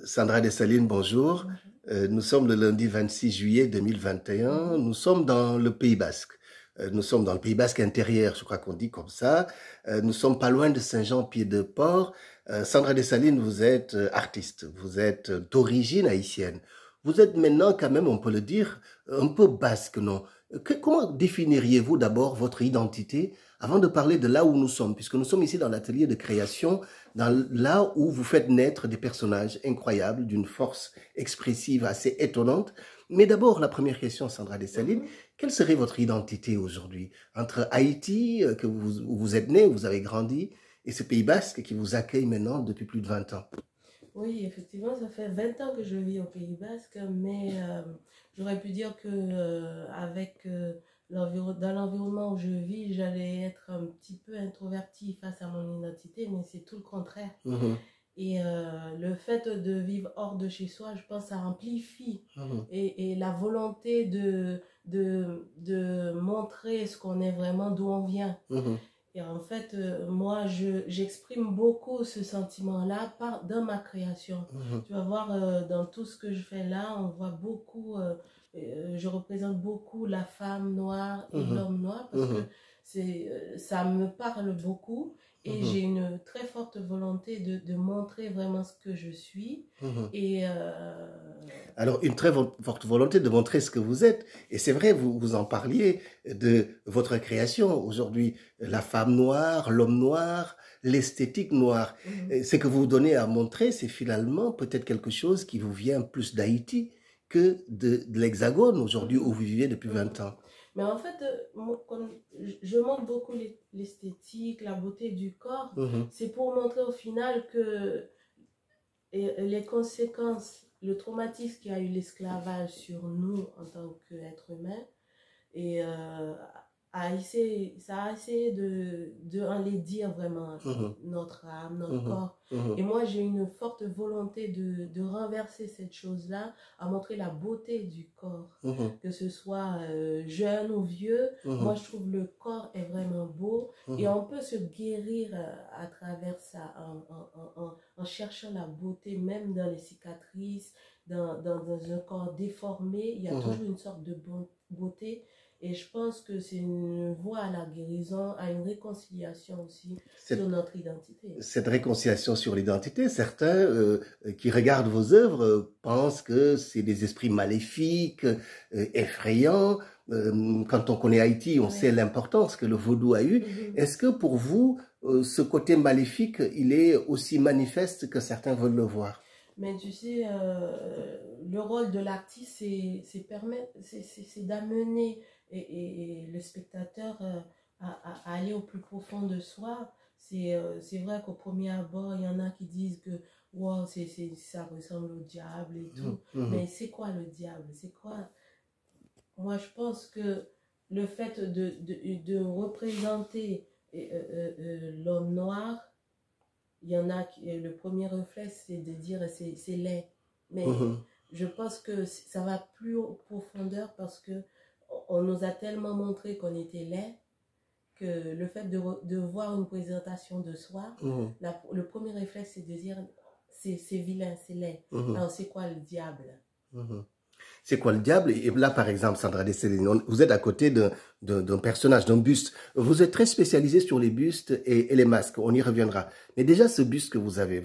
Sandra Dessalines, bonjour. Nous sommes le lundi 26 juillet 2021. Nous sommes dans le Pays Basque. Nous sommes dans le Pays Basque intérieur, je crois qu'on dit comme ça. Nous sommes pas loin de Saint-Jean-Pied-de-Port. Sandra Dessalines, vous êtes artiste. Vous êtes d'origine haïtienne. Vous êtes maintenant, quand même, on peut le dire, un peu basque, non? Comment définiriez-vous d'abord votre identité avant de parler de là où nous sommes, puisque nous sommes ici dans l'atelier de création, là où vous faites naître des personnages incroyables, d'une force expressive assez étonnante. Mais d'abord, la première question, Sandra Dessalines, quelle serait votre identité aujourd'hui entre Haïti, où vous êtes né, où vous avez grandi, et ce Pays Basque qui vous accueille maintenant depuis plus de 20 ans? Oui, effectivement, ça fait 20 ans que je vis au Pays Basque, mais j'aurais pu dire que dans l'environnement où je vis, j'allais être un petit peu introvertie face à mon identité, mais c'est tout le contraire. Et le fait de vivre hors de chez soi, je pense, ça amplifie et la volonté de montrer ce qu'on est vraiment, d'où on vient. Et en fait, moi, j'exprime beaucoup ce sentiment-là dans ma création. Tu vas voir, dans tout ce que je fais là, on voit beaucoup, je représente beaucoup la femme noire et l'homme noir parce que ça me parle beaucoup. Et j'ai une très forte volonté de montrer vraiment ce que je suis. Et Alors, une très forte volonté de montrer ce que vous êtes. Et c'est vrai, vous en parliez de votre création aujourd'hui. La femme noire, l'homme noir, l'esthétique noire. Ce que vous donnez à montrer, c'est finalement peut-être quelque chose qui vous vient plus d'Haïti que de l'Hexagone aujourd'hui où vous vivez depuis 20 ans. Mais en fait, je montre beaucoup l'esthétique, la beauté du corps. C'est pour montrer au final que les conséquences, le traumatisme qu'il y a eu l'esclavage sur nous en tant qu'êtres humains, et ça a essayé de enlaidir vraiment notre âme, notre corps. Et moi, j'ai une forte volonté de renverser cette chose-là, à montrer la beauté du corps, que ce soit jeune ou vieux. Moi, je trouve le corps est vraiment beau et on peut se guérir à travers ça en cherchant la beauté, même dans les cicatrices, dans un corps déformé. Il y a toujours une sorte de beauté. Et je pense que c'est une voie à la guérison, à une réconciliation aussi sur notre identité. Cette réconciliation sur l'identité, certains qui regardent vos œuvres pensent que c'est des esprits maléfiques, effrayants. Quand on connaît Haïti, on sait l'importance que le vaudou a eu. Est-ce que pour vous, ce côté maléfique, il est aussi manifeste que certains veulent le voir? Mais tu sais, le rôle de l'artiste, c'est d'amener le spectateur à aller au plus profond de soi. C'est vrai qu'au premier abord, il y en a qui disent que wow, ça ressemble au diable et tout. Mais c'est quoi le diable? C'est quoi? Moi, je pense que le fait de représenter l'homme noir, il y en a qui, le premier réflexe, c'est de dire c'est laid. Mais je pense que ça va plus en profondeur parce que on nous a tellement montré qu'on était laid que le fait de voir une présentation de soi, le premier réflexe, c'est de dire c'est vilain, c'est laid. Alors, c'est quoi le diable? C'est quoi le diable? Et là, par exemple, Sandra Dessalines, vous êtes à côté d'un personnage, d'un buste. Vous êtes très spécialisé sur les bustes et les masques. On y reviendra. Mais déjà, ce buste que vous avez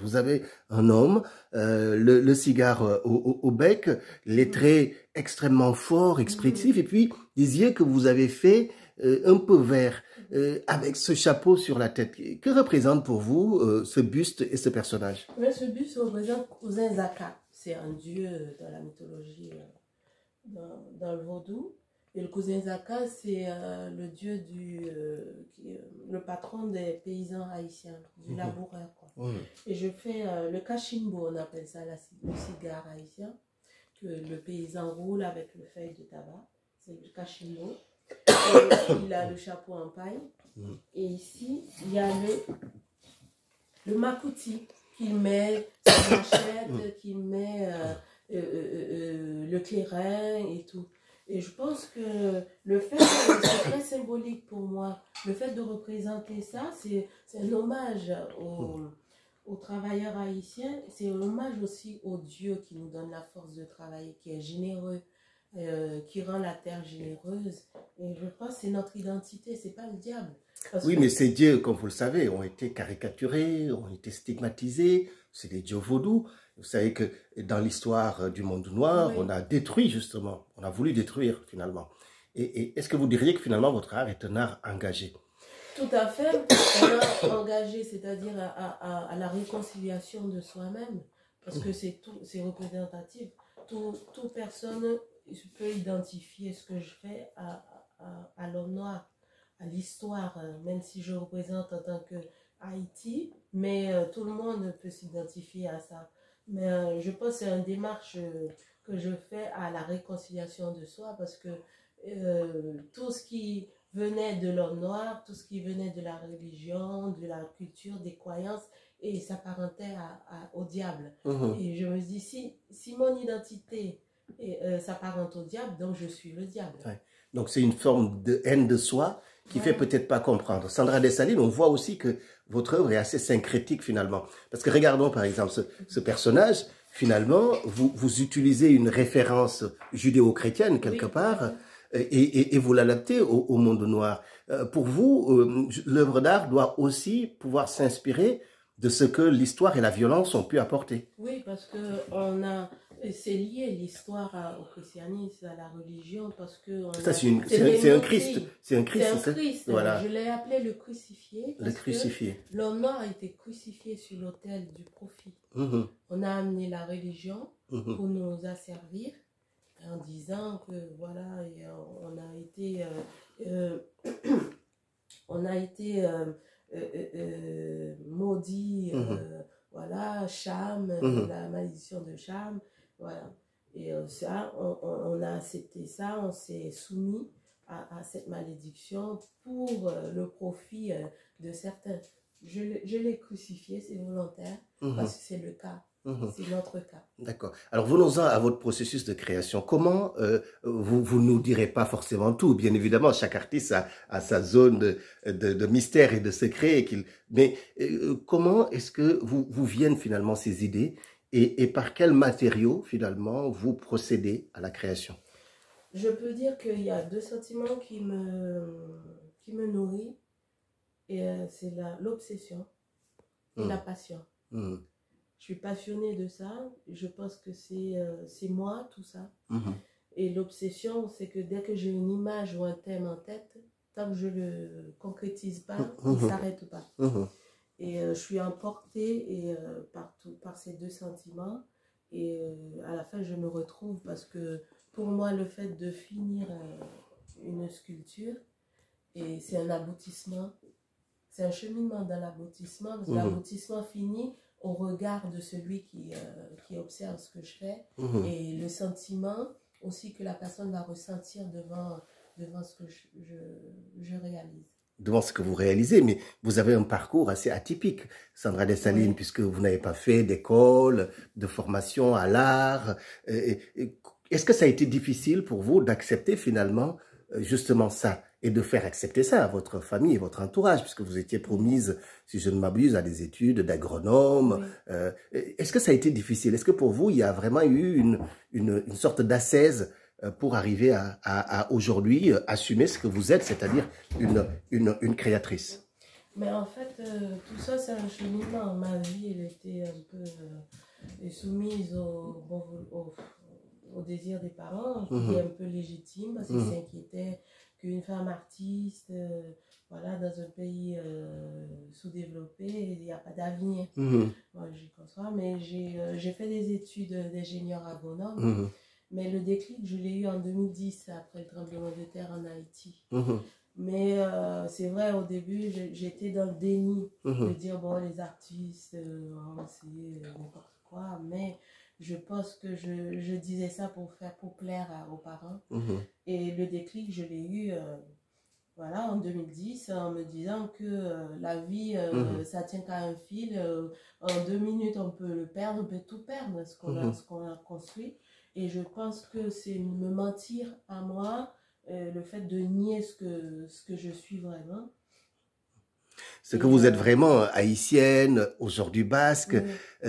un homme, le cigare au bec, les traits extrêmement forts, expressifs, et puis des yeux que vous avez fait un peu verts, avec ce chapeau sur la tête. Que représente pour vous ce buste et ce personnage? Mais ce buste représente Cousin Zaka. C'est un dieu dans la mythologie, dans le vaudou. Et le cousin Zaka, c'est le dieu le patron des paysans haïtiens, du laboureur, quoi. Et je fais le cachimbo, on appelle ça le cigare haïtien, que le paysan roule avec le feuille de tabac. C'est le cachimbo. Et il a le chapeau en paille. Et ici, il y a le makouti qu'il met sa machette, qu'il met le clairin et tout. Et je pense que le fait, c'est très symbolique pour moi. Le fait de représenter ça, c'est un hommage aux travailleurs haïtiens, c'est un hommage aussi au Dieu qui nous donne la force de travailler, qui est généreux, qui rend la terre généreuse. Et je pense que c'est notre identité, c'est pas le diable. Parce Oui, que, mais ces dieux, comme vous le savez, ont été caricaturés, ont été stigmatisés. C'est des dieux vaudous. Vous savez que dans l'histoire du monde noir, oui, on a détruit justement, on a voulu détruire finalement. Et est-ce que vous diriez que finalement votre art est un art engagé? tout à fait, on a engagé, c'est-à-dire à la réconciliation de soi-même, parce que c'est tout, c'est représentatif. Toute personne peut identifier ce que je fais à l'homme noir, à l'histoire, même si je représente en tant que Haïti, mais tout le monde peut s'identifier à ça. Mais je pense que c'est une démarche que je fais à la réconciliation de soi, parce que tout ce qui venait de l'homme noir, tout ce qui venait de la religion, de la culture, des croyances, et s'apparentait au diable. Mhm. Et je me dis, si mon identité s'apparente au diable, donc je suis le diable. Ouais. Donc c'est une forme de haine de soi qui fait Voilà. peut-être pas comprendre. Sandra Dessalines, on voit aussi que votre œuvre est assez syncrétique finalement. Parce que regardons par exemple ce personnage, finalement, vous utilisez une référence judéo-chrétienne quelque Oui, tout à part fait. et vous l'adaptez au monde noir. Pour vous, l'œuvre d'art doit aussi pouvoir s'inspirer de ce que l'histoire et la violence ont pu apporter. Oui, parce que c'est lié l'histoire au christianisme, à la religion, parce que Ça, c'est des c'est un Christ. motifs. C'est un C'est un Christ, c'est ça? Christ. Je Voilà, l'ai appelé le crucifié le parce que crucifié. l'homme noir a été crucifié sur l'autel du profit. Mhm, On a amené la religion mhm, pour nous asservir en disant que voilà, et euh, on a été maudit, mhm, voilà, Cham, mhm. la malédiction de Cham, voilà. Et ça, on a accepté ça, on s'est soumis à cette malédiction pour le profit de certains. Je l'ai crucifié, c'est volontaire, Mhm, parce que c'est le cas, mhm. c'est notre cas. D'accord. Alors, venons-en à votre processus de création. Comment, vous nous direz pas forcément tout, bien évidemment, chaque artiste a sa zone de mystère et de secret, mais comment est-ce que vous viennent finalement ces idées et par quels matériaux finalement vous procédez à la création? Je peux dire qu'il y a deux sentiments qui me nourrissent, et c'est l'obsession et la Mhm, passion. mhm, Je suis passionnée de ça. Je pense que c'est moi, tout ça. mhm, Et l'obsession, c'est que dès que j'ai une image ou un thème en tête, tant que je ne le concrétise pas, il ne mhm, s'arrête pas. mhm. Et je suis emportée par ces deux sentiments. Et à la fin, je me retrouve parce que pour moi, le fait de finir une sculpture, et c'est un aboutissement, c'est un cheminement dans l'aboutissement, parce que Mhm, l'aboutissement finit au regard de celui qui observe ce que je fais, mhm. et le sentiment aussi que la personne va ressentir devant ce que je réalise. Devant ce que vous réalisez, mais vous avez un parcours assez atypique, Sandra Dessalines, Oui. puisque vous n'avez pas fait d'école, de formation à l'art. Est-ce que ça a été difficile pour vous d'accepter finalement justement ça et de faire accepter ça à votre famille et votre entourage, puisque vous étiez promise, si je ne m'abuse, à des études d'agronome. Oui. Est-ce que ça a été difficile? Est-ce que pour vous, il y a vraiment eu une sorte d'ascèse pour arriver à aujourd'hui assumer ce que vous êtes, c'est-à-dire une créatrice? Mais en fait, tout ça, c'est un cheminement. Ma vie, elle était un peu soumise au désir des parents, qui est Mhm, un peu légitime, parce qu'ils mhm, s'inquiétaient qu'une femme artiste, voilà, dans un pays sous-développé, il n'y a pas d'avenir. mhm, Moi, j'y conçois, mais j'ai fait des études d'ingénieur agronome, mhm, mais le déclic, je l'ai eu en 2010, après le tremblement de terre en Haïti. mhm, Mais c'est vrai, au début, j'étais dans le déni de mhm, dire, bon, les artistes, c'est n'importe quoi. Mais je pense que je disais ça pour plaire aux parents. mhm, Et le déclic, je l'ai eu voilà, en 2010, en me disant que la vie, mhm, ça tient qu'à un fil. En 2 minutes, on peut le perdre, on peut tout perdre, mhm. ce qu'on a construit. Et je pense que c'est me mentir à moi, le fait de nier ce que je suis vraiment. C'est que vous êtes vraiment haïtienne, aujourd'hui basque.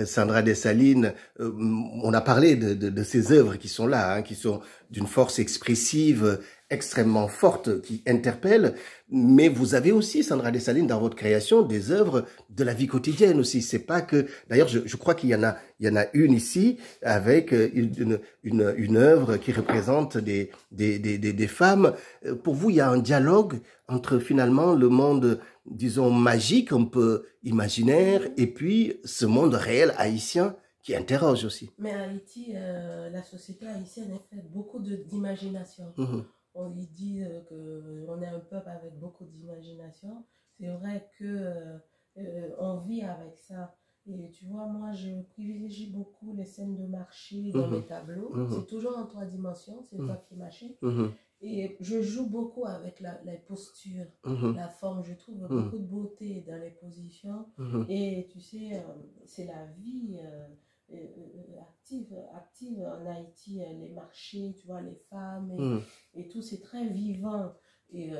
Sandra Dessalines, on a parlé de ces œuvres qui sont là, hein, qui sont d'une force expressive extrêmement forte, qui interpellent. Mais vous avez aussi, Sandra Dessalines, dans votre création, des œuvres de la vie quotidienne aussi. C'est pas que, d'ailleurs, je crois qu'il y en a une ici avec une œuvre qui représente des femmes. Pour vous, il y a un dialogue entre finalement le monde, disons, magique, un peu imaginaire, et puis ce monde réel haïtien qui interroge aussi. Mais Haïti, la société haïtienne est faite beaucoup d'imagination. On lui dit qu'on est un peuple avec beaucoup d'imagination. C'est vrai que on vit avec ça. Et tu vois, moi, je privilégie beaucoup les scènes de marché dans mes tableaux. C'est toujours en 3 dimensions, c'est le papier mâché. Et je joue beaucoup avec la posture, la forme. Je trouve beaucoup de beauté dans les positions. Et tu sais, c'est la vie active en Haïti, les marchés, tu vois, les femmes et tout, c'est très vivant. Et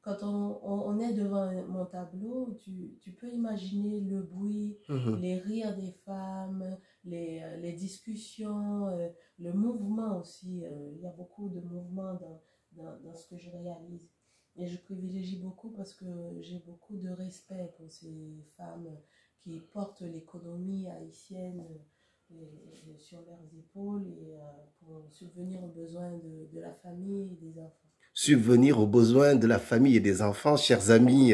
quand on est devant mon tableau, tu peux imaginer le bruit, les rires des femmes, les discussions, le mouvement aussi. Il y a beaucoup de mouvement dans ce que je réalise. Et je privilégie beaucoup parce que j'ai beaucoup de respect pour ces femmes qui portent l'économie haïtienne sur leurs épaules et pour subvenir aux besoins de la famille et des enfants. Subvenir aux besoins de la famille et des enfants. Chers amis,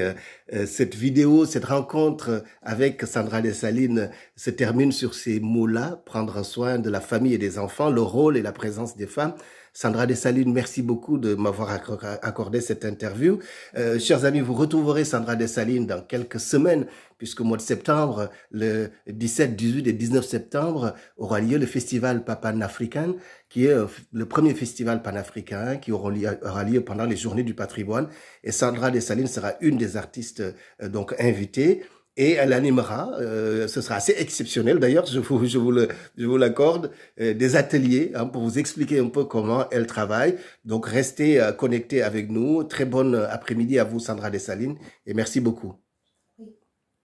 cette vidéo, cette rencontre avec Sandra Dessalines se termine sur ces mots-là, prendre soin de la famille et des enfants, le rôle et la présence des femmes. Sandra Dessalines, merci beaucoup de m'avoir accordé cette interview. Chers amis, vous retrouverez Sandra Dessalines dans quelques semaines, puisqu'au mois de septembre, le 17, 18 et 19 septembre, aura lieu le festival Pan-Africain, qui est le premier festival panafricain qui aura lieu pendant les Journées du patrimoine. Et Sandra Dessalines sera une des artistes donc invitées. Et elle animera, ce sera assez exceptionnel d'ailleurs, je vous l'accorde, des ateliers hein, pour vous expliquer un peu comment elle travaille. Donc restez connectés avec nous. Très bonne après-midi à vous Sandra Dessalines et merci beaucoup.